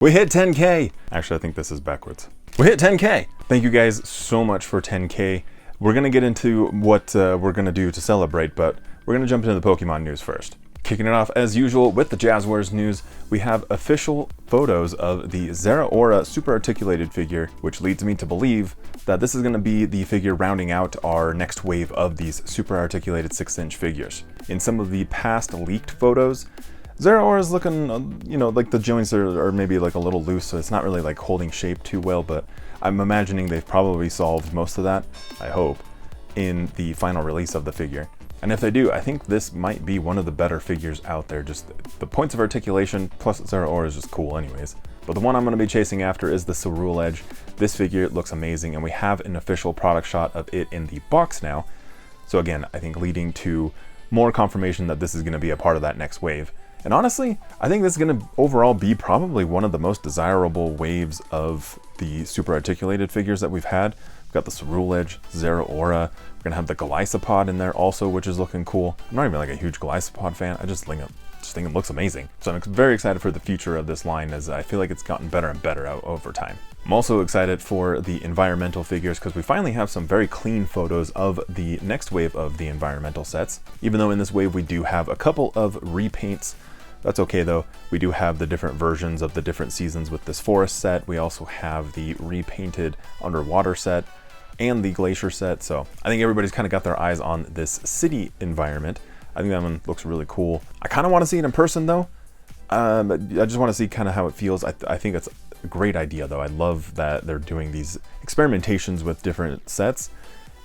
We hit 10K. Actually, I think this is backwards. We hit 10K. Thank you guys so much for 10K. We're gonna get into what we're gonna do to celebrate, but we're gonna jump into the Pokemon news first. Kicking it off as usual with the Jazzwares news, we have official photos of the Zeraora super articulated figure, which leads me to believe that this is going to be the figure rounding out our next wave of these super articulated 6-inch figures. In some of the past leaked photos, Zeraora is looking, like the joints are maybe like a little loose, so it's not really like holding shape too well, but I'm imagining they've probably solved most of that, I hope, in the final release of the figure. And if they do, I think this might be one of the better figures out there. Just the points of articulation, plus Zeraora is just cool anyways. But the one I'm going to be chasing after is the Cerule Edge. This figure looks amazing, and we have an official product shot of it in the box now. So again, I think leading to more confirmation that this is going to be a part of that next wave. And honestly, I think this is going to overall be probably one of the most desirable waves of the super articulated figures that we've had. We've got the Cerule Edge, Zeraora. We're going to have the Golisopod in there also, which is looking cool. I'm not even like a huge Golisopod fan. I just think it looks amazing. So I'm very excited for the future of this line, as I feel like it's gotten better and better over time. I'm also excited for the environmental figures because we finally have some very clean photos of the next wave of the environmental sets. Even though in this wave we do have a couple of repaints. That's okay though. We do have the different versions of the different seasons with this forest set. We also have the repainted underwater set and the glacier set. So I think everybody's kind of got their eyes on this city environment. I think that one looks really cool. I kind of want to see it in person though. I just want to see kind of how it feels. I think it's a great idea though. I love that they're doing these experimentations with different sets.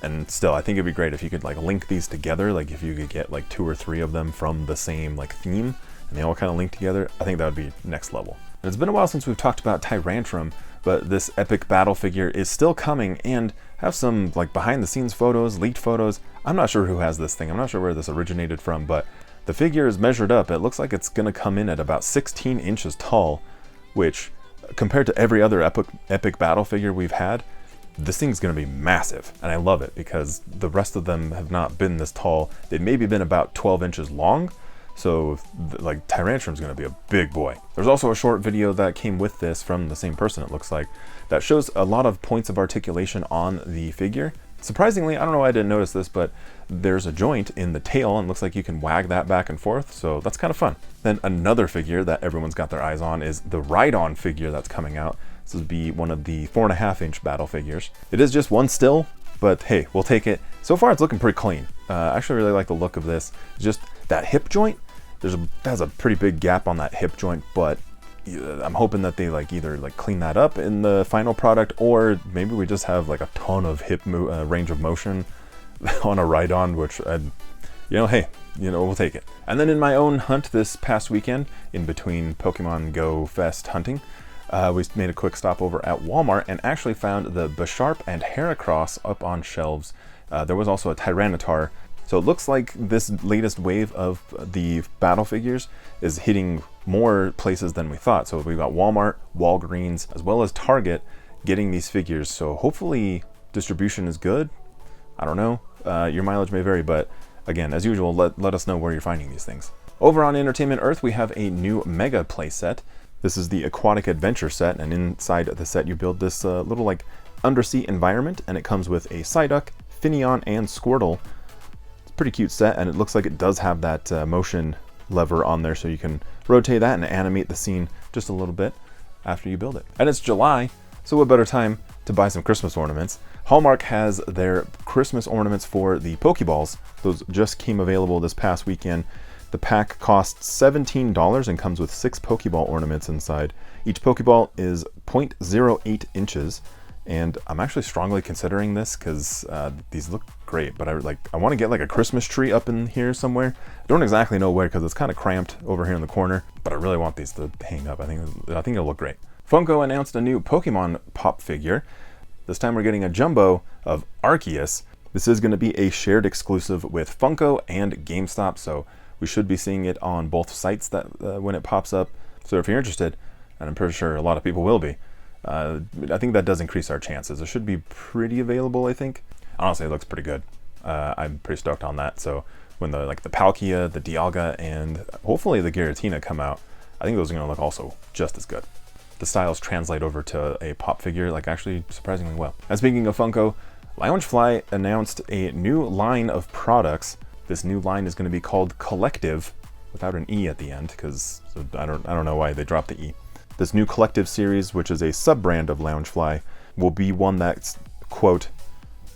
And still, I think it'd be great if you could like link these together. Like if you could get like 2 or 3 of them from the same like theme and they all kind of link together. I think that would be next level. And it's been a while since we've talked about Tyrantrum, but this epic battle figure is still coming and have some like behind the scenes photos, leaked photos. I'm not sure who has this thing. I'm not sure where this originated from, but the figure is measured up. It looks like it's going to come in at about 16 inches tall, which compared to every other epic battle figure we've had, this thing's going to be massive. And I love it because the rest of them have not been this tall. They've maybe been about 12 inches long. So like Tyrantrum's gonna be a big boy. There's also a short video that came with this from the same person, it looks like, that shows a lot of points of articulation on the figure. Surprisingly, I don't know why I didn't notice this, but there's a joint in the tail and looks like you can wag that back and forth. So that's kind of fun. Then another figure that everyone's got their eyes on is the Rhydon figure that's coming out. This would be one of the 4.5-inch battle figures. It is just one still, but hey, we'll take it. So far it's looking pretty clean. I actually really like the look of this. Just that hip joint, has a pretty big gap on that hip joint, but I'm hoping that they either clean that up in the final product, or maybe we just have like a ton of hip range of motion on a Rhydon, which hey, we'll take it. And then in my own hunt this past weekend, in between Pokemon Go Fest hunting, we made a quick stop over at Walmart and actually found the Bisharp and Heracross up on shelves. There was also a Tyranitar. So it looks like this latest wave of the battle figures is hitting more places than we thought. So we've got Walmart, Walgreens, as well as Target getting these figures. So hopefully distribution is good. I don't know. Your mileage may vary, but again, as usual, let us know where you're finding these things. Over on Entertainment Earth, we have a new Mega Play set. This is the Aquatic Adventure set, and inside the set you build this little undersea environment, and it comes with a Psyduck, Finneon, and Squirtle. Pretty cute set, and it looks like it does have that motion lever on there, so you can rotate that and animate the scene just a little bit after you build it. And it's July, so what better time to buy some Christmas ornaments? Hallmark has their Christmas ornaments for the Pokeballs. Those just came available this past weekend. The pack costs $17 and comes with 6 Pokeball ornaments inside. Each Pokeball is 0.08 inches. And I'm actually strongly considering this because these look great, but I want to get a Christmas tree up in here somewhere. I don't exactly know where because it's kind of cramped over here in the corner, but I really want these to hang up. I think it'll look great. Funko announced a new Pokemon pop figure. This time we're getting a jumbo of Arceus. This is going to be a shared exclusive with Funko and GameStop, so we should be seeing it on both sites when it pops up. So if you're interested, and I'm pretty sure a lot of people will be, I think that does increase our chances. It should be pretty available, I think. Honestly, it looks pretty good. I'm pretty stoked on that. So when the Palkia, the Dialga, and hopefully the Giratina come out, I think those are going to look also just as good. the styles translate over to a pop figure like actually surprisingly well. And speaking of Funko, Loungefly announced a new line of products. This new line is going to be called Collective, without an E at the end, because I don't know why they dropped the E. This new Collective series, which is a sub-brand of Loungefly, will be one that's, quote,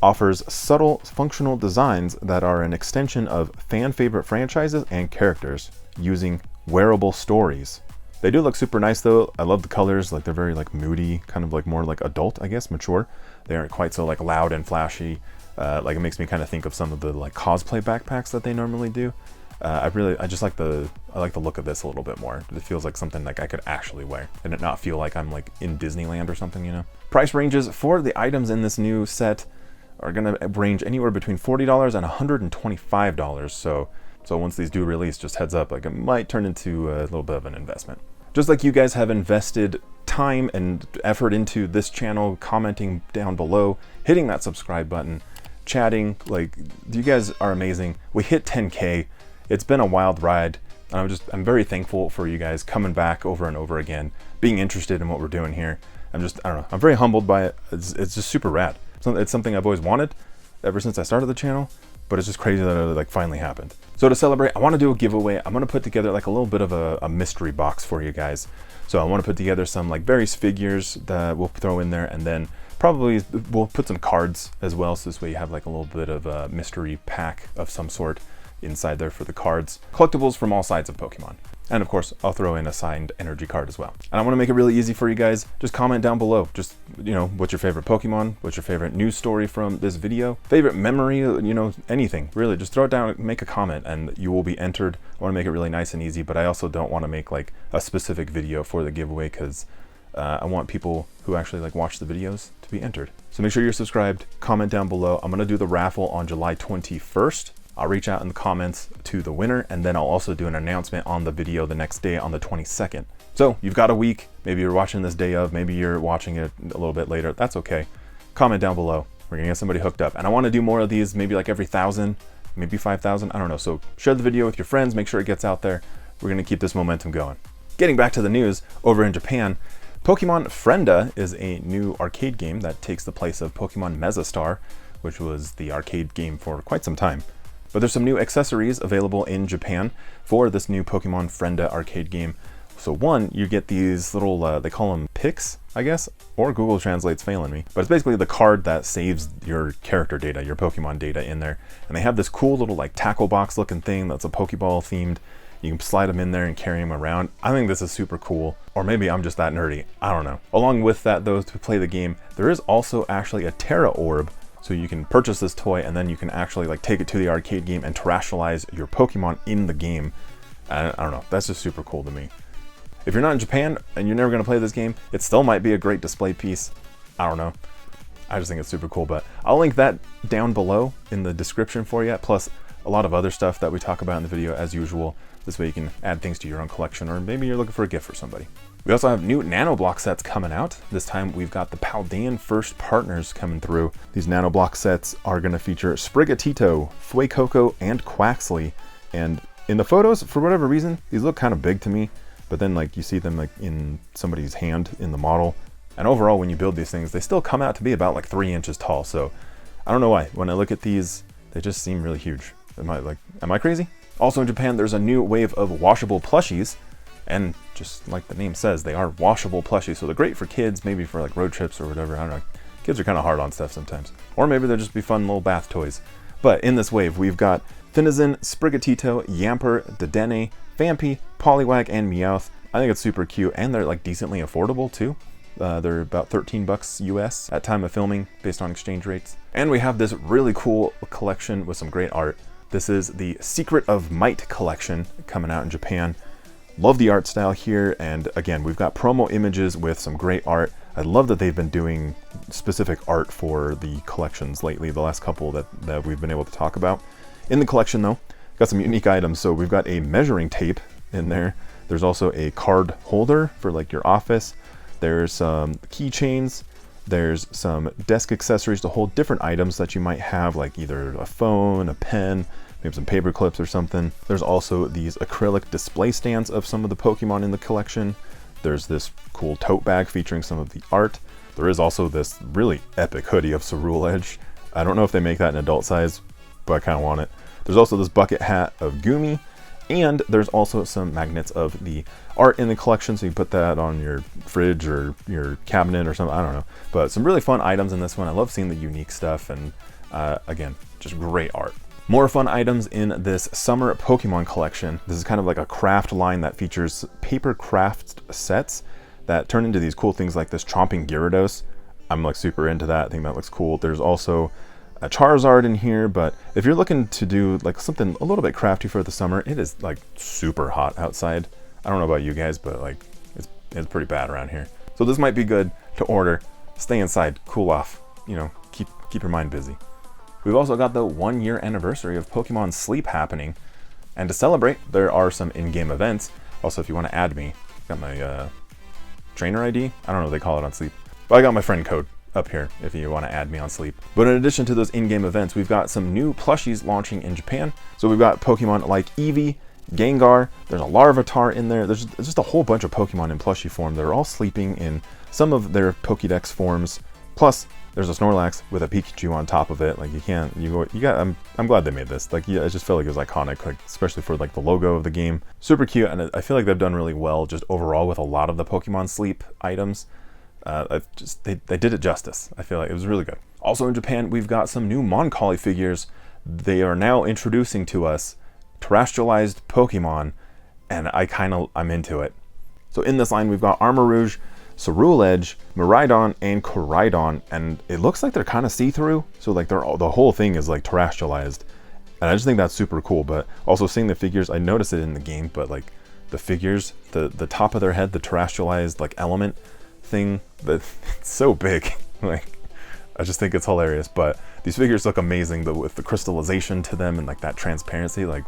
offers subtle functional designs that are an extension of fan favorite franchises and characters using wearable stories. They do look super nice though. I love the colors, like they're very like moody, kind of like more like adult, I guess, mature. They aren't quite so like loud and flashy. Like it makes me kind of think of some of the like cosplay backpacks that they normally do. I like the look of this a little bit more. It feels like something like I could actually wear and it not feel like I'm like in Disneyland or something, you know? Price ranges for the items in this new set are gonna range anywhere between $40 and $125. So once these do release, just heads up, like it might turn into a little bit of an investment. Just like you guys have invested time and effort into this channel, commenting down below, hitting that subscribe button, chatting, like you guys are amazing. We hit 10K. It's been a wild ride. And I'm very thankful for you guys coming back over and over again, being interested in what we're doing here. I don't know, I'm very humbled by it. It's just super rad. It's something I've always wanted ever since I started the channel, but it's just crazy that it like finally happened. So to celebrate, I want to do a giveaway. I'm going to put together like a little bit of a mystery box for you guys. So I want to put together some like various figures that we'll throw in there, and then probably we'll put some cards as well. So this way you have like a little bit of a mystery pack of some sort inside there for the cards. Collectibles from all sides of Pokemon. And of course, I'll throw in a signed energy card as well. And I want to make it really easy for you guys. Just comment down below. Just, you know, what's your favorite Pokemon? What's your favorite news story from this video? Favorite memory, you know, anything. Really, just throw it down, make a comment, and you will be entered. I want to make it really nice and easy, but I also don't want to make like a specific video for the giveaway because I want people who actually like watch the videos to be entered. So make sure you're subscribed, comment down below. I'm going to do the raffle on July 21st. I'll reach out in the comments to the winner, and then I'll also do an announcement on the video the next day on the 22nd. So you've got a week. Maybe you're watching this day of, maybe you're watching it a little bit later. That's okay. Comment down below. We're gonna get somebody hooked up. And I wanna do more of these, maybe like every 1,000, maybe 5,000, I don't know. So share the video with your friends, make sure it gets out there. We're gonna keep this momentum going. Getting back to the news, over in Japan, Pokemon Frenda is a new arcade game that takes the place of Pokemon Mesastar, which was the arcade game for quite some time. But there's some new accessories available in Japan for this new Pokemon Frenda arcade game. So one, you get these little, they call them picks, I guess, or Google Translate's failing me. But it's basically the card that saves your character data, your Pokemon data in there. And they have this cool little like tackle box looking thing that's a Pokeball themed. You can slide them in there and carry them around. I think this is super cool. Or maybe I'm just that nerdy, I don't know. Along with that though, to play the game, there is also actually a Terra Orb. So you can purchase this toy and then you can actually like take it to the arcade game and terrestrialize your Pokemon in the game. I don't know, that's just super cool to me. If you're not in Japan and you're never gonna play this game, it still might be a great display piece. I don't know. I just think it's super cool, but I'll link that down below in the description for you, plus a lot of other stuff that we talk about in the video as usual. This way you can add things to your own collection, or maybe you're looking for a gift for somebody. We also have new nano block sets coming out. This time we've got the Paldean First Partners coming through. These nano block sets are going to feature Sprigatito, Fuecoco, and Quaxley. And in the photos, for whatever reason, these look kind of big to me, but then like you see them like in somebody's hand in the model. And overall, when you build these things, they still come out to be about like 3 inches tall. So I don't know why. When I look at these, they just seem really huge. Am I crazy? Also in Japan, there's a new wave of washable plushies. And just like the name says, they are washable plushies. So they're great for kids, maybe for like road trips or whatever. I don't know. Kids are kind of hard on stuff sometimes. Or maybe they'll just be fun little bath toys. But in this wave, we've got Finizen, Sprigatito, Yamper, Dedenne, Vampy, Poliwag, and Meowth. I think it's super cute, and they're like decently affordable too. They're about 13 bucks US at time of filming based on exchange rates. And we have this really cool collection with some great art. This is the Secret of Might collection coming out in Japan. Love the art style here, and again, we've got promo images with some great art. I love that they've been doing specific art for the collections lately, the last couple that we've been able to talk about. In the collection though, got some unique items. So we've got a measuring tape in there. There's also a card holder for like your office. There's some keychains. There's some desk accessories to hold different items that you might have, like either a phone, a pen, maybe some paper clips or something. There's also these acrylic display stands of some of the Pokemon in the collection. There's this cool tote bag featuring some of the art. There is also this really epic hoodie of Ceruledge. I don't know if they make that in adult size, but I kind of want it. There's also this bucket hat of Gumi, and there's also some magnets of the art in the collection, so you can put that on your fridge or your cabinet or something, I don't know. But some really fun items in this one. I love seeing the unique stuff, and again, just great art. More fun items in this summer Pokemon collection. This is kind of like a craft line that features paper craft sets that turn into these cool things like this Chomping Gyarados. I'm like super into that. I think that looks cool. There's also a Charizard in here, but if you're looking to do like something a little bit crafty for the summer, it is like super hot outside. I don't know about you guys, but like it's pretty bad around here. So this might be good to order. Stay inside, cool off, you know, keep your mind busy. We've also got the 1-year anniversary of Pokemon Sleep happening, and to celebrate, there are some in-game events. Also, if you want to add me, got my trainer ID. I don't know what they call it on Sleep, but I got my friend code up here if you want to add me on Sleep. But in addition to those in-game events, we've got some new plushies launching in Japan. So we've got Pokemon like Eevee, Gengar, there's a Larvitar in there. There's just a whole bunch of Pokemon in plushie form that are all sleeping in some of their Pokédex forms. Plus, there's a Snorlax with a Pikachu on top of it. Like I'm glad they made this. Like, yeah, I just felt like it was iconic, like especially for like the logo of the game. Super cute, and I feel like they've done really well just overall with a lot of the Pokemon Sleep items. They did it justice. I feel like it was really good. Also in Japan, we've got some new Moncauley figures. They are now introducing to us terrestrialized Pokemon, and I'm into it. So in this line, we've got Armarouge, Ceruledge, Miraidon, and Koraidon, and it looks like they're kind of see-through, so like the whole thing is like terrestrialized, and I just think that's super cool. But also seeing the figures, I noticed it in the game, but like the figures, the top of their head, the terrestrialized like element thing, that it's so big. Like, I just think it's hilarious. But these figures look amazing though, with the crystallization to them and like that transparency. Like,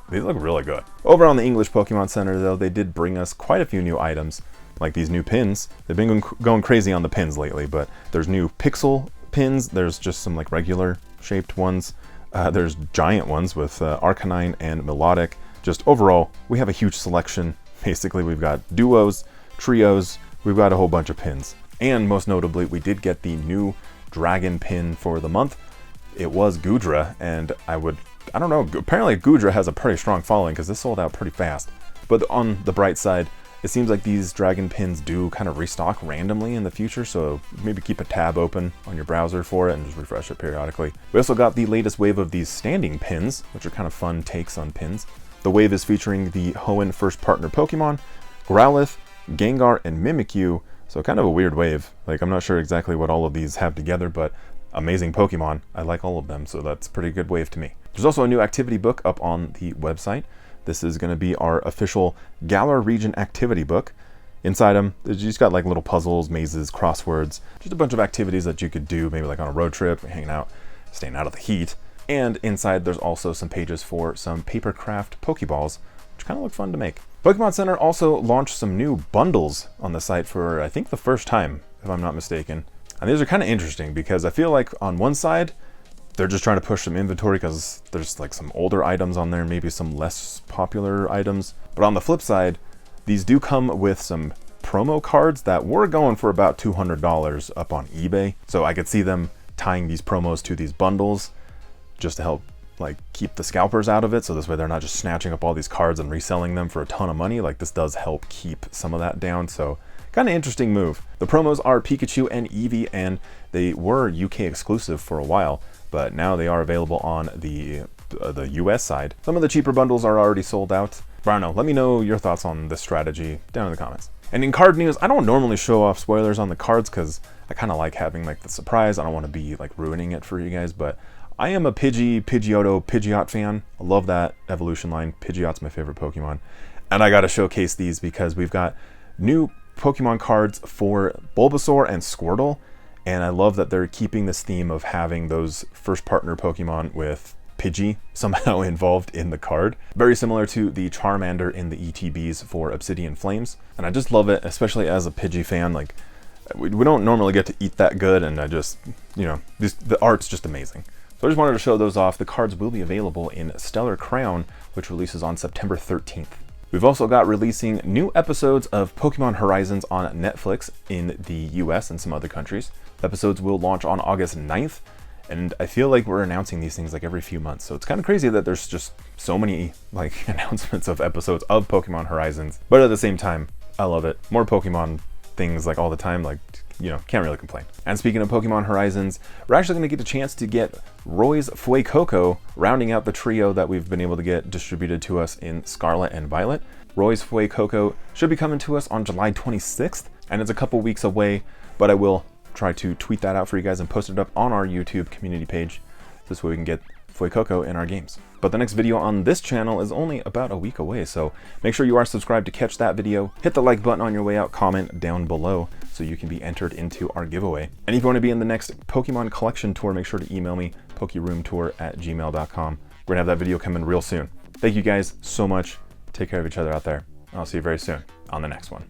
they look really good. Over on the English Pokemon Center though, they did bring us quite a few new items, like these new pins. They've been going crazy on the pins lately, but there's new pixel pins. There's just some like regular shaped ones. There's giant ones with Arcanine and Melodic. Just overall, we have a huge selection. Basically, we've got duos, trios, we've got a whole bunch of pins. And most notably, we did get the new dragon pin for the month. It was Goodra, and I don't know, apparently Goodra has a pretty strong following because this sold out pretty fast. But on the bright side, it seems like these dragon pins do kind of restock randomly in the future, so maybe keep a tab open on your browser for it and just refresh it periodically. We also got the latest wave of these standing pins, which are kind of fun takes on pins. The wave is featuring the Hoenn first partner Pokemon, Growlithe, Gengar, and Mimikyu, so kind of a weird wave. Like, I'm not sure exactly what all of these have together, but amazing Pokemon. I like all of them, so that's a pretty good wave to me. There's also a new activity book up on the website. This is going to be our official Galar region activity book. Inside them, you just got like little puzzles, mazes, crosswords, just a bunch of activities that you could do, maybe like on a road trip, hanging out, staying out of the heat. And inside there's also some pages for some papercraft Pokeballs, which kind of look fun to make. Pokemon Center also launched some new bundles on the site for, I think, the first time, if I'm not mistaken. And these are kind of interesting because I feel like on one side, they're just trying to push some inventory because there's like some older items on there, maybe some less popular items. But on the flip side, these do come with some promo cards that were going for about $200 up on eBay. So I could see them tying these promos to these bundles just to help like keep the scalpers out of it. So this way they're not just snatching up all these cards and reselling them for a ton of money. Like, this does help keep some of that down. So kind of interesting move. The promos are Pikachu and Eevee, and they were UK exclusive for a while, but now they are available on the US side. Some of the cheaper bundles are already sold out. But I don't know, let me know your thoughts on this strategy down in the comments. And in card news, I don't normally show off spoilers on the cards because I kind of like having like the surprise. I don't want to be like ruining it for you guys, but I am a Pidgeot fan. I love that evolution line. Pidgeot's my favorite Pokemon. And I got to showcase these because we've got new Pokemon cards for Bulbasaur and Squirtle. And I love that they're keeping this theme of having those first partner Pokemon with Pidgey somehow involved in the card. Very similar to the Charmander in the ETBs for Obsidian Flames. And I just love it, especially as a Pidgey fan. Like, we don't normally get to eat that good, and I just, you know, the art's just amazing. So I just wanted to show those off. The cards will be available in Stellar Crown, which releases on September 13th. We've also got releasing new episodes of Pokemon Horizons on Netflix in the US and some other countries. Episodes will launch on August 9th, and I feel like we're announcing these things like every few months, so it's kind of crazy that there's just so many like announcements of episodes of Pokemon Horizons. But at the same time, I love it. More Pokemon things like all the time, like, you know, can't really complain. And speaking of Pokemon Horizons, we're actually going to get a chance to get Roy's Fuecoco, rounding out the trio that we've been able to get distributed to us in Scarlet and Violet. Roy's Fuecoco should be coming to us on July 26th, and it's a couple weeks away, but I will try to tweet that out for you guys and post it up on our YouTube community page. This way we can get Fuecoco in our games. But the next video on this channel is only about a week away, so make sure you are subscribed to catch that video. Hit the like button on your way out, comment down below so you can be entered into our giveaway. And if you want to be in the next Pokemon collection tour, make sure to email me, pokeroomtour@gmail.com. We're gonna have that video coming real soon. Thank you guys so much. Take care of each other out there. I'll see you very soon on the next one.